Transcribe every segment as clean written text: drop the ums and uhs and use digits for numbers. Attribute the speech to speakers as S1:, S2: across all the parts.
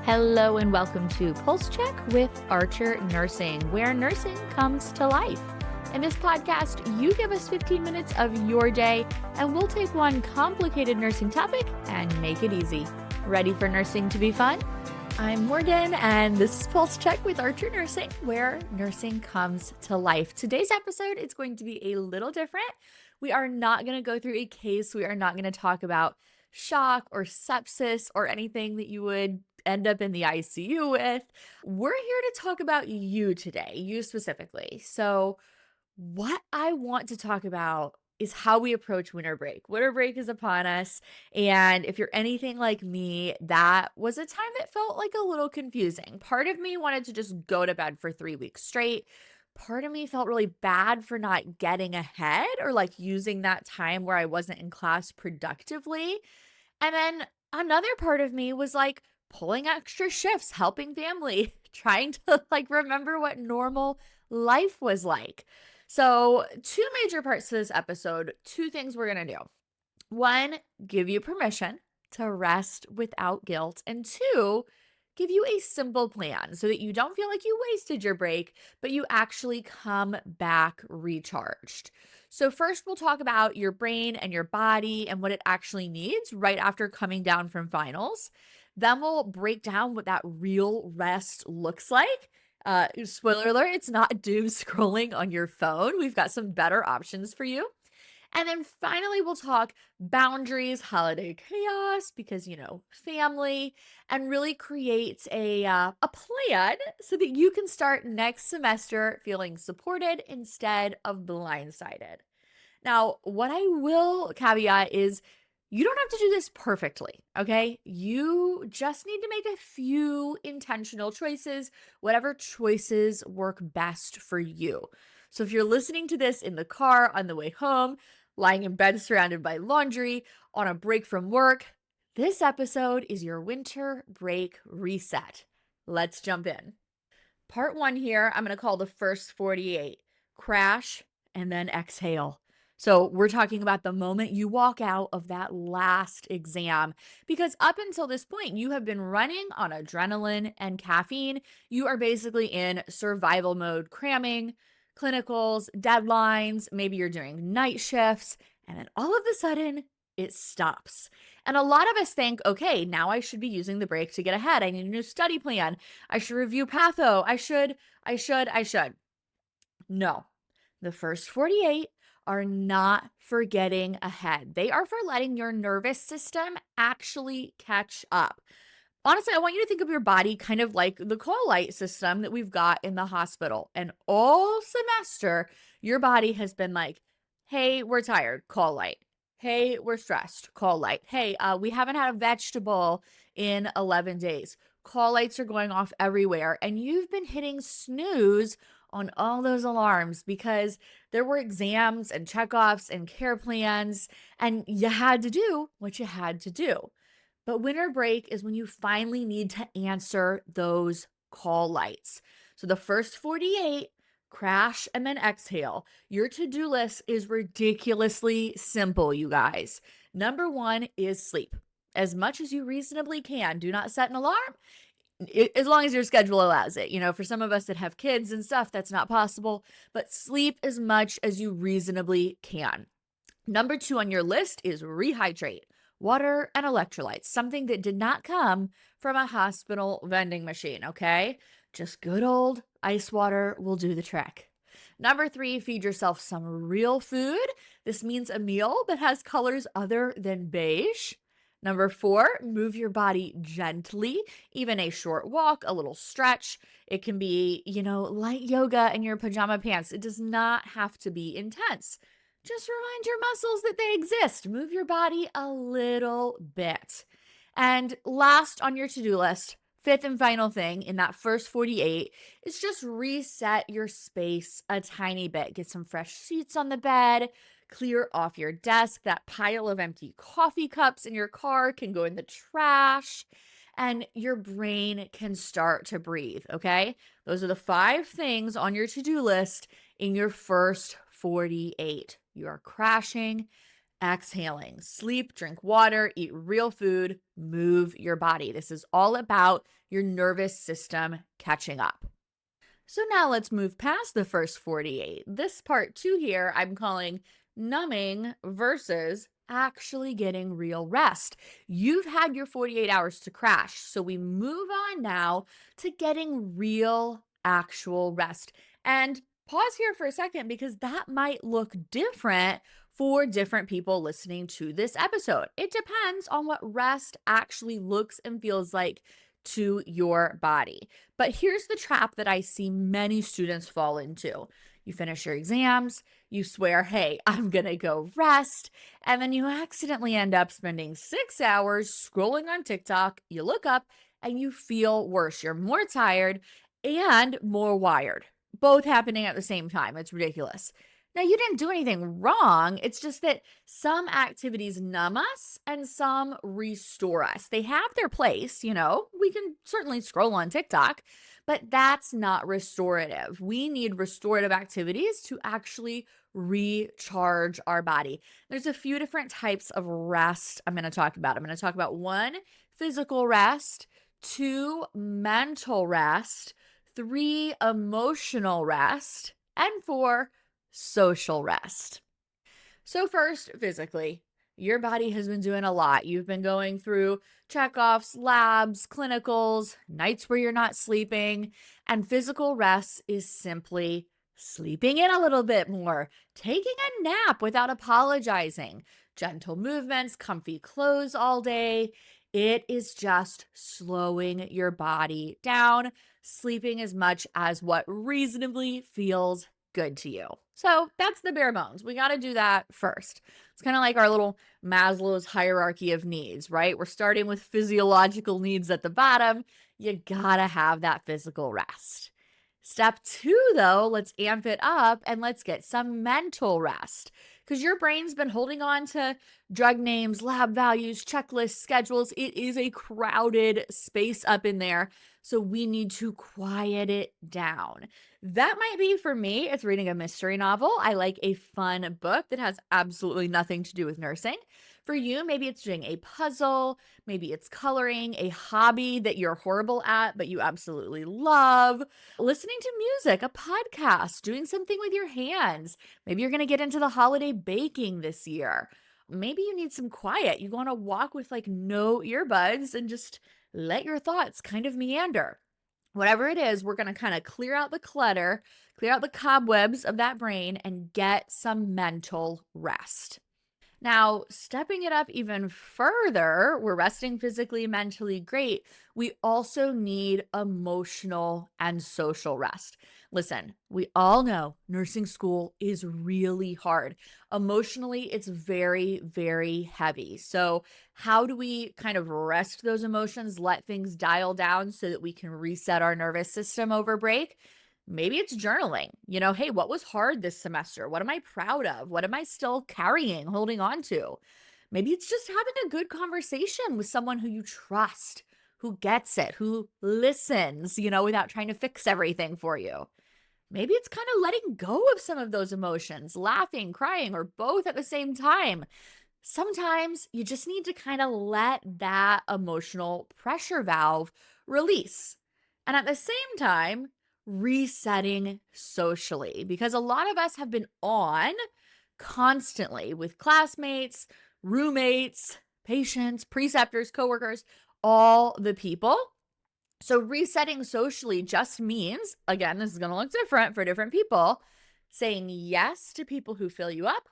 S1: Hello and welcome to Pulse Check with Archer Nursing, where nursing comes to life. In this podcast, you give us 15 minutes of your day, and we'll take one complicated nursing topic and make it easy. Ready for nursing to be fun? I'm Morgan, and this is Pulse Check with Archer Nursing, where nursing comes to life. Today's episode is going to be a little different. We are not going to go through a case. We are not going to talk about shock or sepsis or anything that you would end up in the ICU with. We're here to talk about you today, you specifically. So what I want to talk about is how we approach winter break. Winter break is upon us. And if you're anything like me, that was a time that felt like a little confusing. Part of me wanted to just go to bed for 3 weeks straight. Part of me felt really bad for not getting ahead or like using that time where I wasn't in class productively. And then another part of me was like pulling extra shifts, helping family, trying to like remember what normal life was like. So, two major parts to this episode, two things we're going to do. One, give you permission to rest without guilt. And two, give you a simple plan so that you don't feel like you wasted your break, but you actually come back recharged. So first we'll talk about your brain and your body and what it actually needs right after coming down from finals. Then we'll break down what that real rest looks like. Spoiler alert, it's not doom scrolling on your phone. We've got some better options for you. And then finally, we'll talk boundaries, holiday chaos, because, family, and really create a plan so that you can start next semester feeling supported instead of blindsided. Now, what I will caveat is you don't have to do this perfectly, okay? You just need to make a few intentional choices, whatever choices work best for you. So if you're listening to this in the car, on the way home, lying in bed surrounded by laundry, on a break from work, this episode is your winter break reset. Let's jump in. Part 1 here, I'm going to call the first 48, crash and then exhale. So we're talking about the moment you walk out of that last exam, because up until this point, you have been running on adrenaline and caffeine. You are basically in survival mode, cramming, clinicals, deadlines, maybe you're doing night shifts, and then all of a sudden it stops. And a lot of us think, okay, now I should be using the break to get ahead. I need a new study plan. I should review patho. I should. No, the first 48 are not for getting ahead. They are for letting your nervous system actually catch up. Honestly, I want you to think of your body kind of like the call light system that we've got in the hospital. And all semester, your body has been like, hey, we're tired, call light. Hey, we're stressed, call light. Hey, we haven't had a vegetable in 11 days. Call lights are going off everywhere. And you've been hitting snooze on all those alarms because there were exams and checkoffs and care plans, and you had to do what you had to do. But winter break is when you finally need to answer those call lights. So the first 48, crash and then exhale. Your to-do list is ridiculously simple, you guys. Number 1 is sleep. As much as you reasonably can. Do not set an alarm. As long as your schedule allows it. For some of us that have kids and stuff, that's not possible. But sleep as much as you reasonably can. Number 2 on your list is rehydrate. Water and electrolytes, something that did not come from a hospital vending machine, okay? Just good old ice water will do the trick. Number 3, feed yourself some real food. This means a meal that has colors other than beige. Number 4, move your body gently, even a short walk, a little stretch. It can be, light yoga in your pajama pants. It does not have to be intense. Just remind your muscles that they exist. Move your body a little bit. And last on your to-do list, fifth and final thing in that first 48 is just reset your space a tiny bit. Get some fresh sheets on the bed, clear off your desk. That pile of empty coffee cups in your car can go in the trash, and your brain can start to breathe, okay? Those are the 5 things on your to-do list in your first 48. You are crashing exhaling. Sleep, drink water, eat real food, move your body. This is all about your nervous system catching up. So now let's move past the first 48. This part two here, I'm calling numbing versus actually getting real rest. You've had your 48 hours to crash. So we move on now to getting real, actual rest. And pause here for a second because that might look different for different people listening to this episode. It depends on what rest actually looks and feels like to your body. But here's the trap that I see many students fall into. You finish your exams, you swear, hey, I'm gonna go rest, and then you accidentally end up spending 6 hours scrolling on TikTok. You look up and you feel worse. You're more tired and more wired, both happening at the same time. It's ridiculous. Now, you didn't do anything wrong. It's just that some activities numb us and some restore us. They have their place, we can certainly scroll on TikTok, but that's not restorative. We need restorative activities to actually recharge our body. There's a few different types of rest I'm going to talk about. I'm going to talk about 1, physical rest, 2, mental rest, 3, emotional rest, and 4, social rest. So first, physically, your body has been doing a lot. You've been going through checkoffs, labs, clinicals, nights where you're not sleeping, and physical rest is simply sleeping in a little bit more, taking a nap without apologizing, gentle movements, comfy clothes all day. It is just slowing your body down, sleeping as much as what reasonably feels good to you. So that's the bare bones. We got to do that first. It's kind of like our little Maslow's hierarchy of needs, right? We're starting with physiological needs at the bottom. You got to have that physical rest. Step 2, though, let's amp it up and let's get some mental rest because your brain's been holding on to drug names, lab values, checklists, schedules. It is a crowded space up in there. So we need to quiet it down. That might be for me, it's reading a mystery novel. I like a fun book that has absolutely nothing to do with nursing. For you, maybe it's doing a puzzle, maybe it's coloring, a hobby that you're horrible at, but you absolutely love, listening to music, a podcast, doing something with your hands. Maybe you're going to get into the holiday baking this year. Maybe you need some quiet. You go on a walk with like no earbuds and just let your thoughts kind of meander. Whatever it is, we're going to kind of clear out the clutter, clear out the cobwebs of that brain, and get some mental rest. Now, stepping it up even further, we're resting physically, mentally, great. We also need emotional and social rest. Listen, we all know nursing school is really hard. Emotionally, it's very, very heavy. So, how do we kind of rest those emotions, let things dial down so that we can reset our nervous system over break? Maybe it's journaling. Hey, what was hard this semester? What am I proud of? What am I still carrying, holding on to? Maybe it's just having a good conversation with someone who you trust, who gets it, who listens, without trying to fix everything for you. Maybe it's kind of letting go of some of those emotions, laughing, crying, or both at the same time. Sometimes you just need to kind of let that emotional pressure valve release. And at the same time, resetting socially, because a lot of us have been on constantly with classmates, roommates, patients, preceptors, coworkers, all the people. So resetting socially just means, again, this is going to look different for different people, saying yes to people who fill you up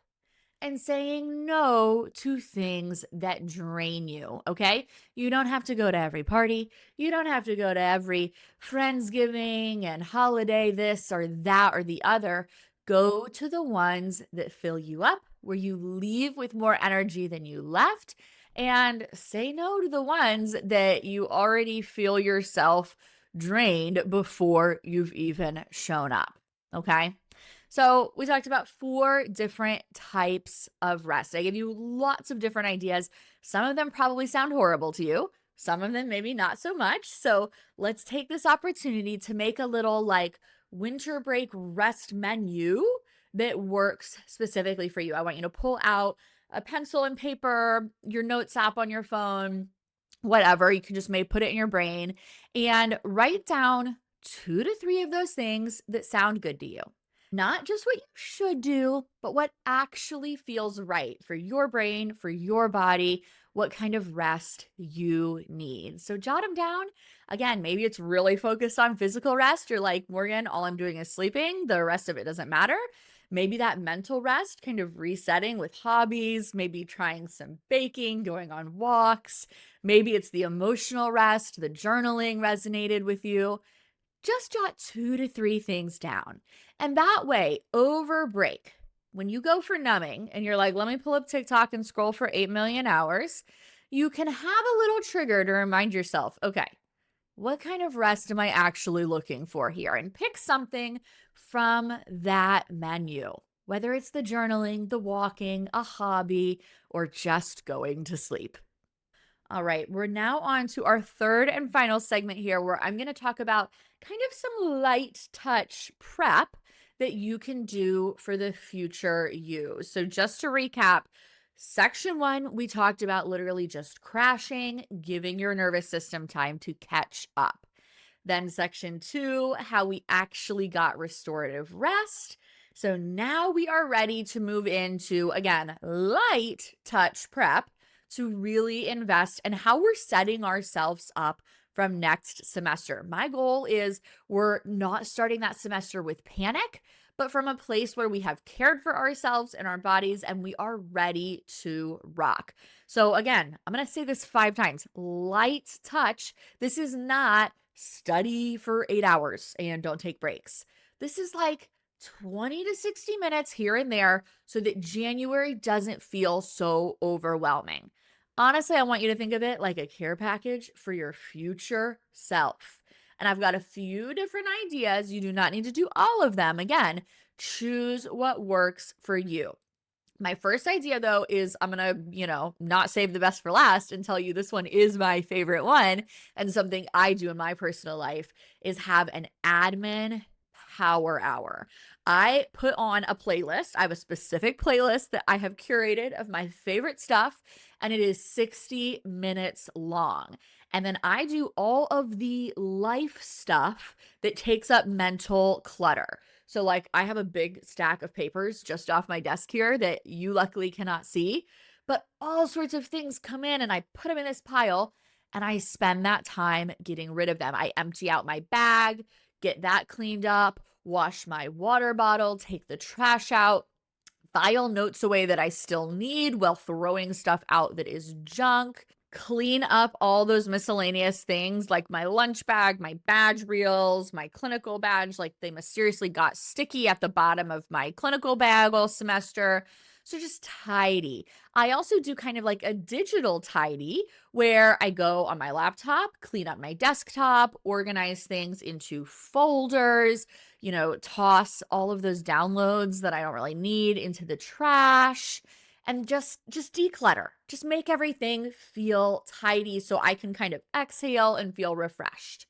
S1: and saying no to things that drain you, okay? You don't have to go to every party. You don't have to go to every Friendsgiving and holiday, this or that or the other. Go to the ones that fill you up, where you leave with more energy than you left, and say no to the ones that you already feel yourself drained before you've even shown up, okay? So we talked about 4 different types of rest. I gave you lots of different ideas. Some of them probably sound horrible to you. Some of them maybe not so much. So let's take this opportunity to make a little like winter break rest menu that works specifically for you. I want you to pull out a pencil and paper, your notes app on your phone, whatever. You can just maybe put it in your brain and write down 2 to 3 of those things that sound good to you. Not just what you should do, but what actually feels right for your brain, for your body, what kind of rest you need. So jot them down. Again, maybe it's really focused on physical rest. You're like, Morgan, all I'm doing is sleeping. The rest of it doesn't matter. Maybe that mental rest, kind of resetting with hobbies, maybe trying some baking, going on walks. Maybe it's the emotional rest, the journaling resonated with you. Just jot 2 to 3 things down. And that way, over break, when you go for numbing and you're like, let me pull up TikTok and scroll for 8 million hours, you can have a little trigger to remind yourself, okay, what kind of rest am I actually looking for here? And pick something from that menu, whether it's the journaling, the walking, a hobby, or just going to sleep. All right, we're now on to our third and final segment here where I'm going to talk about kind of some light touch prep that you can do for the future you. So, just to recap, section 1, we talked about literally just crashing, giving your nervous system time to catch up. Then, section 2, how we actually got restorative rest. So, now we are ready to move into, again, light touch prep to really invest in how we're setting ourselves up from next semester. My goal is we're not starting that semester with panic, but from a place where we have cared for ourselves and our bodies and we are ready to rock. So again, I'm going to say this 5 times. Light touch. This is not study for 8 hours and don't take breaks. This is like 20 to 60 minutes here and there so that January doesn't feel so overwhelming. Honestly, I want you to think of it like a care package for your future self. And I've got a few different ideas. You do not need to do all of them. Again, choose what works for you. My first idea, though, is I'm going to, not save the best for last and tell you this one is my favorite one. And something I do in my personal life is have an admin power hour. I put on a playlist. I have a specific playlist that I have curated of my favorite stuff, and it is 60 minutes long. And then I do all of the life stuff that takes up mental clutter. So, like, I have a big stack of papers just off my desk here that you luckily cannot see, but all sorts of things come in and I put them in this pile and I spend that time getting rid of them. I empty out my bag, get that cleaned up, wash my water bottle, take the trash out, file notes away that I still need while throwing stuff out that is junk, clean up all those miscellaneous things like my lunch bag, my badge reels, my clinical badge, like they mysteriously got sticky at the bottom of my clinical bag all semester. So just tidy. I also do kind of like a digital tidy where I go on my laptop, clean up my desktop, organize things into folders, toss all of those downloads that I don't really need into the trash and just declutter. Just make everything feel tidy so I can kind of exhale and feel refreshed.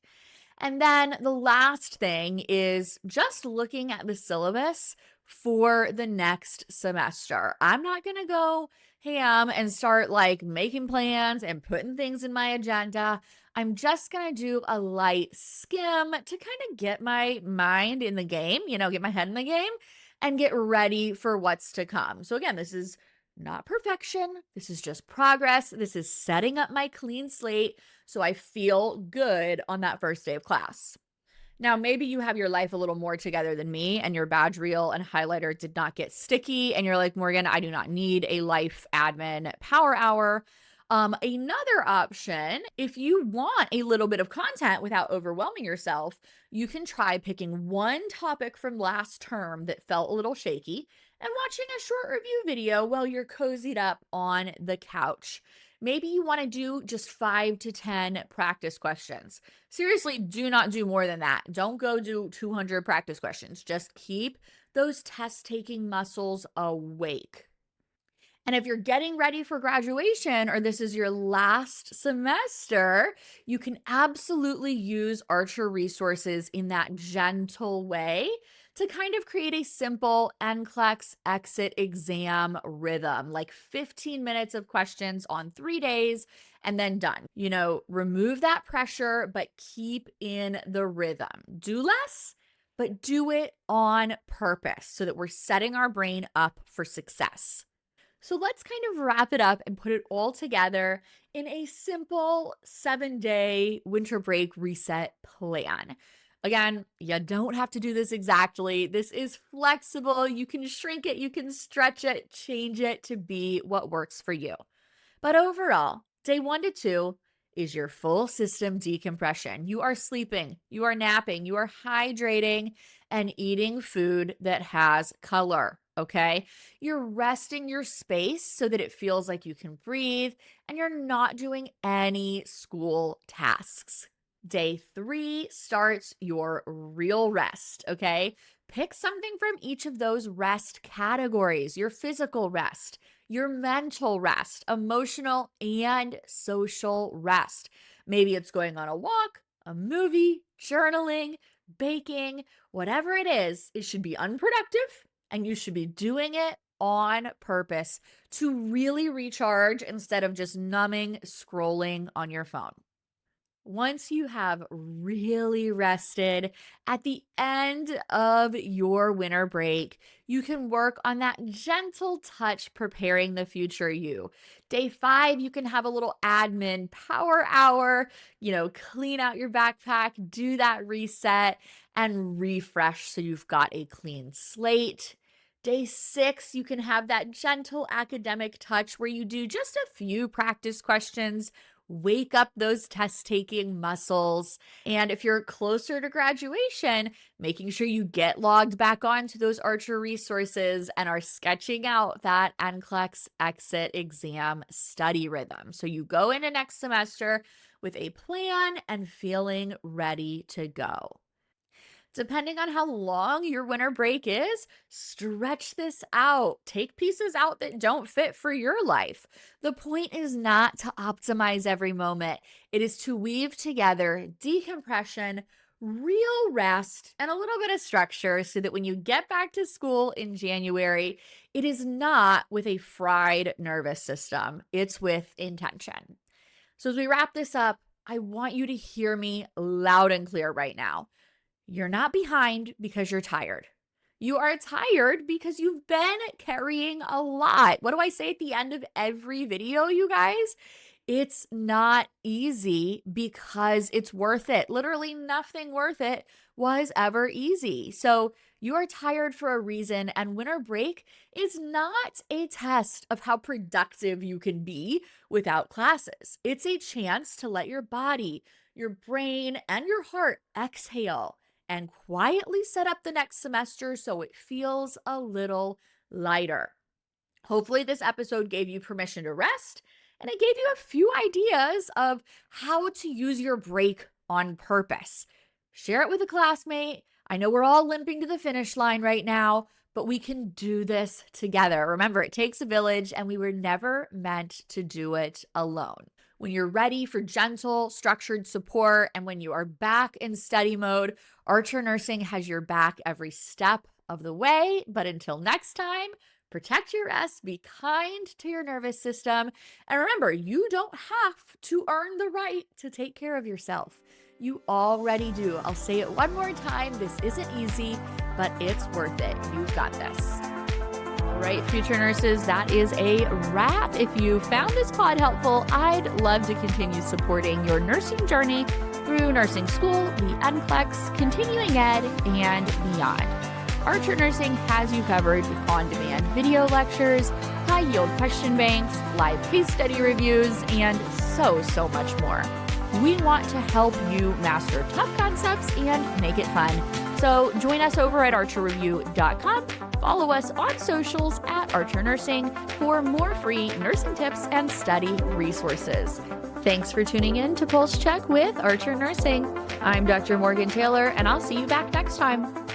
S1: And then the last thing is just looking at the syllabus for the next semester. I'm not going to go ham and start like making plans and putting things in my agenda. I'm just going to do a light skim to kind of get my mind in the game, get my head in the game and get ready for what's to come. So again, this is not perfection. This is just progress. This is setting up my clean slate so I feel good on that first day of class. Now, maybe you have your life a little more together than me and your badge reel and highlighter did not get sticky and you're like, Morgan, I do not need a life admin power hour. Another option, if you want a little bit of content without overwhelming yourself, you can try picking one topic from last term that felt a little shaky and watching a short review video while you're cozied up on the couch. Maybe you want to do just 5 to 10 practice questions. Seriously, do not do more than that. Don't go do 200 practice questions. Just keep those test-taking muscles awake. And if you're getting ready for graduation or this is your last semester, you can absolutely use Archer resources in that gentle way to kind of create a simple NCLEX exit exam rhythm, like 15 minutes of questions on 3 days and then done. Remove that pressure, but keep in the rhythm. Do less, but do it on purpose so that we're setting our brain up for success. So let's kind of wrap it up and put it all together in a simple 7-day winter break reset plan. Again, you don't have to do this exactly. This is flexible. You can shrink it, you can stretch it, change it to be what works for you. But overall, day 1 to 2 is your full system decompression. You are sleeping, you are napping, you are hydrating, and eating food that has color. Okay. You're resting your space so that it feels like you can breathe and you're not doing any school tasks. Day 3 starts your real rest. Okay. Pick something from each of those rest categories: your physical rest, your mental rest, emotional and social rest. Maybe it's going on a walk, a movie, journaling, baking, whatever it is, it should be unproductive and you should be doing it on purpose to really recharge instead of just numbing, scrolling on your phone. Once you have really rested, at the end of your winter break, you can work on that gentle touch preparing the future you. Day 5, you can have a little admin power hour, clean out your backpack, do that reset, and refresh so you've got a clean slate. Day 6, you can have that gentle academic touch where you do just a few practice questions, wake up those test-taking muscles. And if you're closer to graduation, making sure you get logged back onto those Archer resources and are sketching out that NCLEX exit exam study rhythm. So you go into next semester with a plan and feeling ready to go. Depending on how long your winter break is, stretch this out. Take pieces out that don't fit for your life. The point is not to optimize every moment. It is to weave together decompression, real rest, and a little bit of structure so that when you get back to school in January, it is not with a fried nervous system. It's with intention. So as we wrap this up, I want you to hear me loud and clear right now. You're not behind because you're tired. You are tired because you've been carrying a lot. What do I say at the end of every video, you guys? It's not easy because it's worth it. Literally nothing worth it was ever easy. So you are tired for a reason, and winter break is not a test of how productive you can be without classes. It's a chance to let your body, your brain, and your heart exhale and quietly set up the next semester so it feels a little lighter. Hopefully, this episode gave you permission to rest, and it gave you a few ideas of how to use your break on purpose. Share it with a classmate. I know we're all limping to the finish line right now, but we can do this together. Remember, it takes a village, and we were never meant to do it alone. When you're ready for gentle, structured support, and when you are back in study mode, Archer Nursing has your back every step of the way. But until next time, protect your rest, be kind to your nervous system, and remember, you don't have to earn the right to take care of yourself. You already do. I'll say it one more time. This isn't easy, but it's worth it. You've got this. All right, future nurses, that is a wrap. If you found this pod helpful, I'd love to continue supporting your nursing journey through nursing school, the NCLEX, continuing ed, and beyond. Archer Nursing has you covered with on-demand video lectures, high-yield question banks, live case study reviews, and so much more. We want to help you master tough concepts and make it fun. So join us over at archerreview.com. Follow us on socials at Archer Nursing for more free nursing tips and study resources. Thanks for tuning in to Pulse Check with Archer Nursing. I'm Dr. Morgan Taylor, and I'll see you back next time.